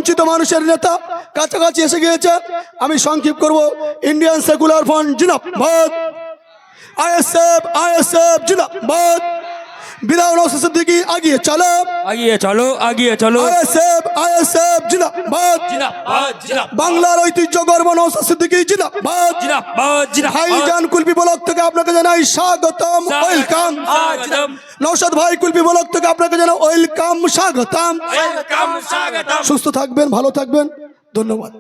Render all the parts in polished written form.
বঞ্চিত মানুষের নেতা কাছাকাছি এসে গিয়েছে। আমি সংক্ষেপ করব। ইন্ডিয়ান সেকুলার ফ্রন্ট জিন্দাবাদ, আইএসএফ আইএসএফ জিন্দাবাদ, বিধায়ক নওশাদ সিদ্দিকী আগিয়ে চলো, আগিয়ে চলো, আগিয়ে চলো। আইএসএফ আইএসএফ জিন্দাবাদ, জিন্দাবাদ, জিন্দাবাদ, বাংলার ঐতিহ্য গর্ব নওশাদ সিদ্দিকী জিন্দাবাদ। জিন্দাবাদ, জিন্দাবাদ। ভাইজান কুলপি ব্লক থেকে আপনাকে জানাই স্বাগতম, ওয়েলকাম। স্বাগতম, নওশাদ ভাই কুলপি ব্লক থেকে আপনাকে জানাই ওয়েলকাম, স্বাগতম। ওয়েলকাম, স্বাগতম। সুস্থ থাকবেন, ভালো থাকবেন, ধন্যবাদ।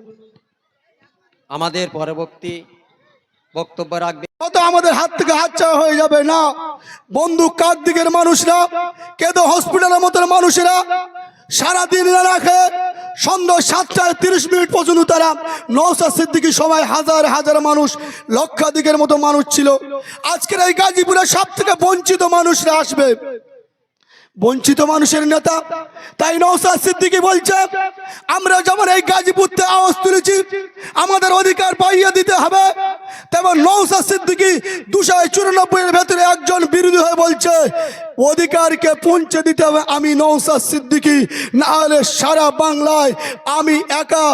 আমাদের পরবর্তী বক্তব্য রাখবে কত আমাদের হাত থেকে হাত চাওয়া হয়ে যাবে না। বন্ধু কাক দিকের মানুষরা, কেদো হসপিটালের মতন মানুষেরা সারাদিন না রাখে সন্ধ্যা 7:30 পর্যন্ত তারা নওশাদ সিদ্দিকী সবাই হাজার হাজার মানুষ, লক্ষাধিকের মতো মানুষ ছিল। আজকের এই গাজীপুরে সব থেকে বঞ্চিত মানুষরা আসবে, বঞ্চিত মানুষের নেতা। তাই নওশাদ সিদ্দিকী বলছে আমরা যেমন এই গাজীপুরতে আওয়াজ তুলেছি আমাদের অধিকার পাইয়ে দিতে হবে, তেমন নওশাদ সিদ্দিকী 294 এর ভেতরে একজন বিরোধী হয়ে বলছে অধিকারকে পৌঁছে দিতে হবে আমি নওশাদ সিদ্দিকী, না হলে সারা বাংলায় আমি একা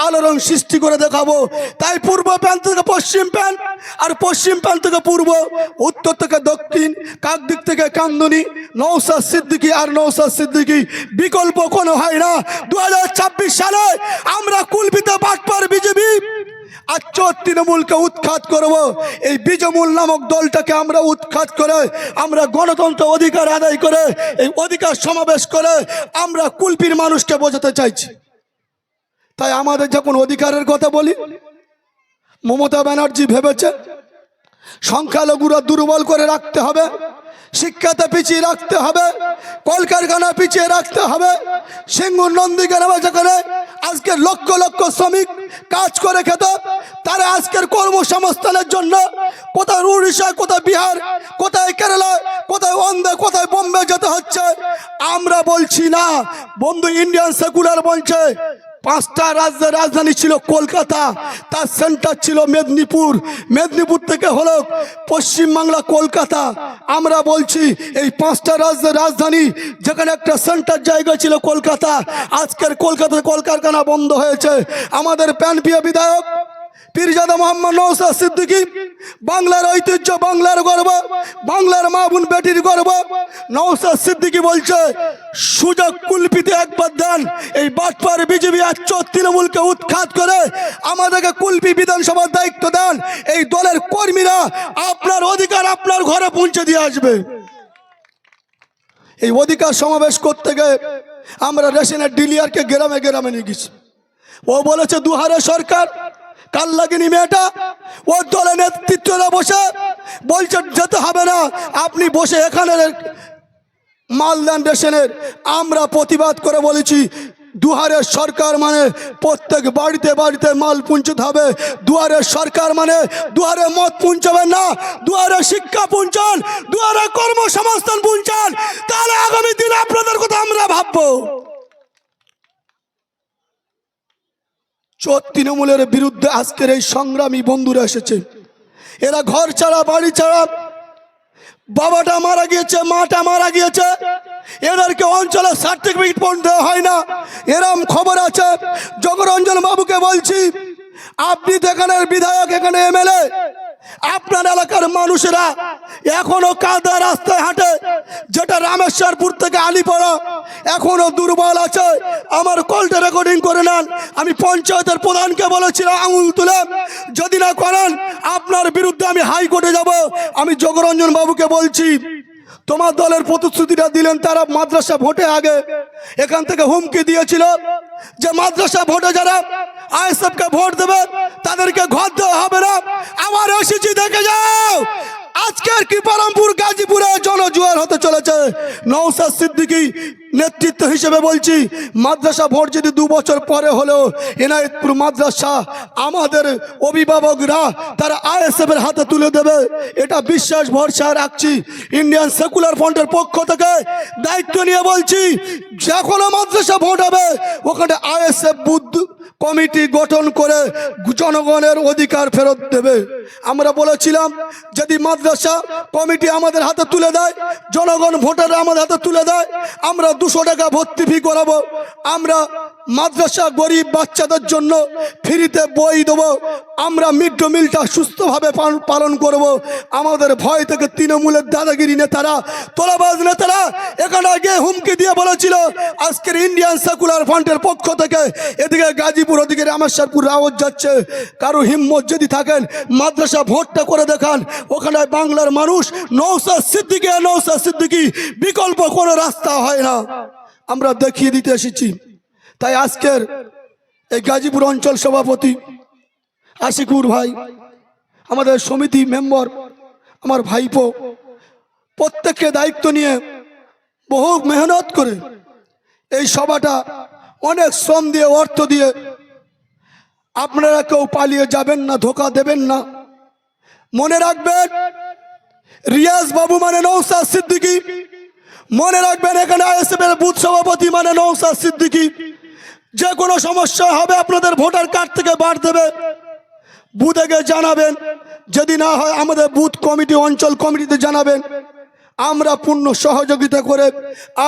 আলোড়ন সৃষ্টি করে দেখাবো। তাই পূর্ব প্রান্ত থেকে পশ্চিম প্রান্ত, আর পশ্চিম প্রান্ত থেকে পূর্ব, উত্তর থেকে দক্ষিণ, কাকদিক থেকে কান্দনী, নওশাদ সিদ্দিকী আর নওশাদ সিদ্দিকী বিকল্প কোনো হয় না। 2026 সালে আমরা কুলপিতে বাটপার বিজেপি আর তৃণমূলকে উৎখাত করব। এই বিজমূল নামক দলটাকে আমরা উৎখাত করে আমরা গণতন্ত্র অধিকার আদায় করে এই অধিকার সমাবেশ করে আমরা কুলপির মানুষকে বোঝাতে চাইছি। তাই আমাদের যখন অধিকারের কথা বলি, মমতা ব্যানার্জি ভেবেছে সংখ্যালঘুরা দুর্বল করে রাখতে হবে, শিক্ষাতে পিছিয়ে রাখতে হবে, কলকারখানা পিছিয়ে রাখতে হবে। সিঙ্গুর নন্দীগ্রামে যেখানে আজকের লক্ষ লক্ষ শ্রমিক কাজ করে খেত, তারা আজকের কর্মসংস্থানের জন্য কোথায় উড়িষ্যা, কোথায় বিহার, কোথায় কেরালা, কোথায় অন্ধ্র, কোথায় বোম্বে যেতে হচ্ছে। আমরা বলছি না, বন্ধু ইন্ডিয়ান সেকুলার বলছে 5টা রাজ্যের রাজধানী ছিল কলকাতা, তার সেন্টার ছিল মেদিনীপুর, মেদিনীপুর থেকে হলো পশ্চিমবাংলা কলকাতা। আমরা বলছি এই 5টা রাজ্যের রাজধানী যেখানে একটা সেন্টার জায়গা ছিল কলকাতা, আজকের কলকাতায় কলকারখানা বন্ধ হয়েছে। আমাদের প্রাণপ্রিয় বিধায়ক পীরজাদা মোহাম্মদ নওশাদ সিদ্দিকী, বাংলার ঐতিহ্য, বাংলার গর্ব, বাংলার মা বোন বেটির গর্ব। নওশাদ সিদ্দিকী বলছে সুযোগ কুলপিতে একবার দেন, এই বাটপার বিজেপি আর তৃণমূলকে উৎখাত করে আমাদেরকে কুলপি বিধানসভার দায়িত্ব দেন। এই দলের কর্মীরা আপনার অধিকার আপনার ঘরে পৌঁছে দিয়ে আসবে। এই অধিকার সমাবেশ করতে গিয়ে আমরা রেশনের ডিলিয়ারকে গ্রামে গ্রামে নিয়ে গেছি। ও বলেছে দুহারে সরকার, কাল লাগিনি মেয়েটা ওর দলের নেতৃত্বরা বসে বলছে যেতে হবে না, আপনি বসে এখানে মাল দেন রেশনের। আমরা প্রতিবাদ করে বলেছি দুহারের সরকার মানে প্রত্যেক বাড়িতে বাড়িতে মাল পৌঁছতে হবে। দুয়ারের সরকার মানে দুয়ারে মদ পৌঁছাবেন না, দুয়ারে শিক্ষা পৌঁছান, দুয়ারে কর্মসংস্থান পৌঁছান, তাহলে আগামী দিনে আপনাদের কথা আমরা ভাববো। তৃণমূলের বিরুদ্ধে আজকের এই সংগ্রামী বন্ধুরা এসেছে। এরা ঘর ছাড়া, বাড়ি ছাড়া, বাবাটা মারা গিয়েছে, মাটা মারা গিয়েছে, এদেরকে অঞ্চলে সার্টিফিকেট পর্যন্ত দেওয়া হয় না, এরম খবর আছে। জগরঞ্জন বাবুকে বলছি আপনি তো এখানের বিধায়ক, এখানে এমএলএ, আপনার এলাকার মানুষেরা এখনো কাদা রাস্তায় হাঁটে, যেটা রামেশ্বরপুর থেকে আলিপাড়া এখনো দুর্বল আছে। আমার কলটা রেকর্ডিং করে নেন। আমি পঞ্চায়েতের প্রধানকে বলেছিলাম আঙুল তুলে যদি না করেন আপনার বিরুদ্ধে আমি হাইকোর্টে যাব। আমি জগরঞ্জন বাবুকে বলছি তোমার দলের প্রতিশ্রুতিটা দিলেন, তারা মাদ্রাসা ভোটে আগে এখান থেকে হুমকি দিয়েছিল যে মাদ্রাসা ভোটে যারা আইএসএফকে ভোট দেবে তাদেরকে ঘর দেওয়া হবে না। আবার এসেছি, দেখে যাও আজকের কৃপারামপুর গাজীপুরে জনজোয়ার হতে চলেছে। নওশাদ সিদ্দিকী নেতৃত্ব হিসেবে বলছি মাদ্রাসা ভোট যদি 2 বছর পরে হলেও এনায়েতপুর মাদ্রাসা আমাদের অভিভাবকরা তারা আইএসএফের হাতে তুলে দেবে, এটা বিশ্বাস ভরসা রাখছি। ইন্ডিয়ান সেকুলার ফ্রন্টের পক্ষ থেকে দায়িত্ব নিয়ে বলছি যখনও মাদ্রাসা ভোট হবে ওখানে আইএসএফ বুথ কমিটি গঠন করে জনগণের অধিকার ফেরত দেবে। আমরা বলেছিলাম যদি মাদ্রাসা কমিটি আমাদের হাতে তুলে দেয়, জনগণ ভোটাররা আমাদের হাতে তুলে দেয়, আমরা 200 টাকা ভর্তি ফি করাবো। আমরা মাদ্রাসা গরিব বাচ্চাদের জন্য ফ্রিতে বই দেবো, আমরা মিড ডে মিলটা সুস্থভাবে পালন করব। আমাদের ভয় থেকে তৃণমূলের দাদাগিরি নেতারা, তোলাবাজ নেতারা এখানে গিয়ে হুমকি দিয়ে বলেছিল আজকের ইন্ডিয়ান সেকুলার ফ্রন্টের পক্ষ থেকে এদিকে গাজীপুর, ওদিকে রামেশ্বরপুর রাওয়াত যাচ্ছে। কারো হিম্মত যদি থাকেন মাদ্রাসা ভোটটা করে দেখান, ওখানে বাংলার মানুষ নওশাদ সিদ্দিকী বিকল্প কোনো রাস্তা হয় না, আমরা দেখিয়ে দিতে এসেছি। তাই আজকের এই গাজীপুর অঞ্চল সভাপতি আশিকুর ভাই, আমাদের সমিতি মেম্বার, আমার ভাইপো, প্রত্যেককে দায়িত্ব নিয়ে বহু মেহনত করে এই সভাটা অনেক শ্রম দিয়ে, অর্থ দিয়ে, আপনারা কেউ পালিয়ে যাবেন না, ধোকা দেবেন না। মনে রাখবেন রিয়াজ বাবু মানে নওশাদ সিদ্দিকী, মনে রাখবেন এখানে আইএসএফ এর বুথ সভাপতি মানে নওশাদ সিদ্দিকী। যে কোনো সমস্যা হবে আপনাদের ভোটার কার্ড থেকে বাদ দেবে, বুথে গিয়ে জানাবেন, যদি না হয় আমাদের বুথ কমিটি, অঞ্চল কমিটিতে জানাবেন। আমরা পূর্ণ সহযোগিতা করে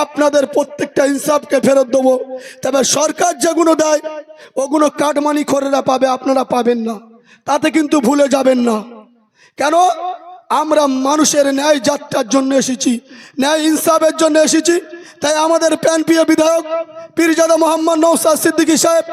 আপনাদের প্রত্যেকটা ইনসাফকে ফেরত দেবো। তবে সরকার যেগুলো দেয় ওগুলো কাটমানি খোরেরা পাবে, আপনারা পাবেন না, তাতে কিন্তু ভুলে যাবেন না। কেন? আমরা মানুষের ন্যায় যাত্রার জন্য এসেছি, ন্যায় ইনসাফের জন্য এসেছি। তাই আমাদের প্রাণপ্রিয় বিধায়ক পীরজাদা মোহাম্মদ নওশাদ সিদ্দিকী সাহেব